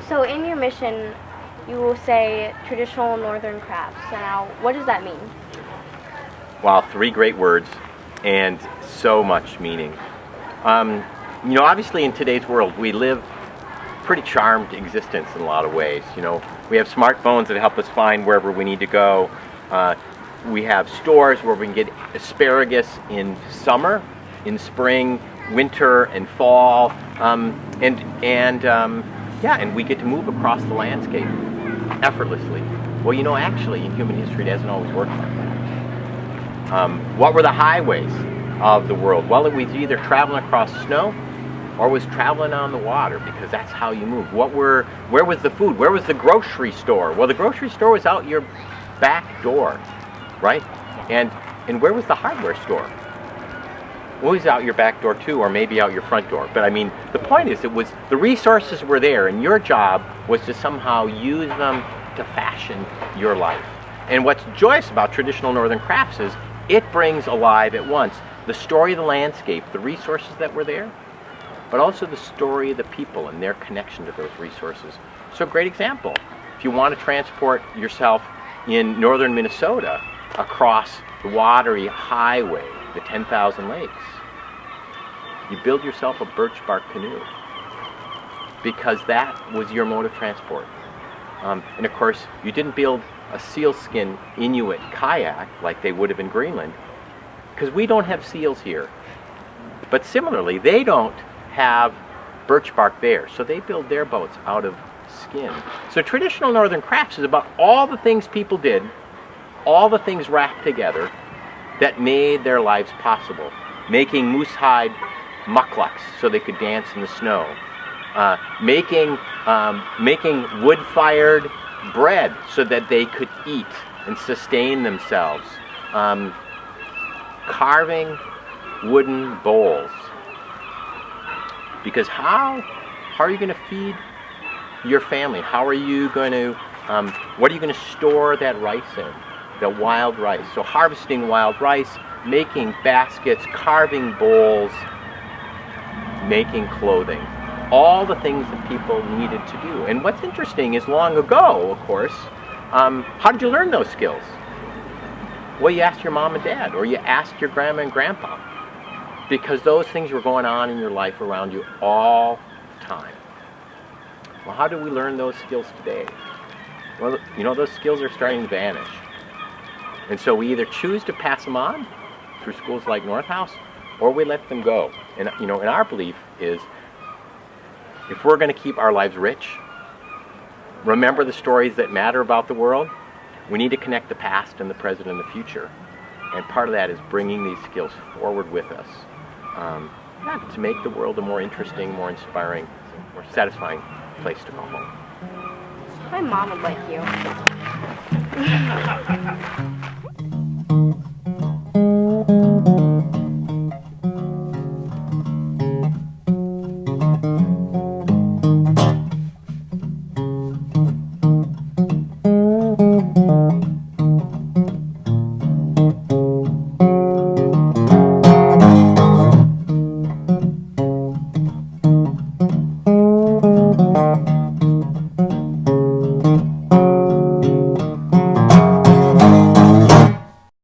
So in your mission, you will say traditional northern crafts. So now, what does that mean? Wow, 3 great words and so much meaning. Obviously in today's world, we live pretty charmed existence in a lot of ways. We have smartphones that help us find wherever we need to go. We have stores where we can get asparagus in summer, in spring, winter, and fall, and we get to move across the landscape effortlessly. Well, actually, in human history, it hasn't always worked like that. What were the highways of the world? Well, it was either traveling across snow or was traveling on the water, because that's how you move. Where was the food? Where was the grocery store? Well, the grocery store was out your back door, right? And where was the hardware store? Well, it was out your back door too, or maybe out your front door. But I mean, the point is, the resources were there, and your job was to somehow use them to fashion your life. And what's joyous about traditional northern crafts is it brings alive at once the story of the landscape, the resources that were there, but also the story of the people and their connection to those resources. So a great example, if you want to transport yourself in northern Minnesota across the watery highway, the 10,000 lakes, you build yourself a birch bark canoe, because that was your mode of transport. And of course, you didn't build a sealskin Inuit kayak like they would have in Greenland, because we don't have seals here. But similarly, they don't have birch bark there, so they build their boats out of skin. So traditional northern crafts is about all the things people did, all the things wrapped together that made their lives possible. Making moose hide mucklucks so they could dance in the snow. Making wood-fired bread so that they could eat and sustain themselves. Carving wooden bowls. Because how are you going to feed your family? How are you going to, what are you going to store that rice in? The wild rice. So harvesting wild rice, making baskets, carving bowls, making clothing. All the things that people needed to do. And what's interesting is, long ago, of course, how did you learn those skills? Well, you asked your mom and dad, or you asked your grandma and grandpa, because those things were going on in your life around you all the time. Well, how do we learn those skills today? Well, those skills are starting to vanish. And so we either choose to pass them on through schools like Northhouse, or we let them go. And and our belief is, if we're going to keep our lives rich, remember the stories that matter about the world, we need to connect the past and the present and the future. And part of that is bringing these skills forward with us, to make the world a more interesting, more inspiring, more satisfying place to call home. My mom would like you.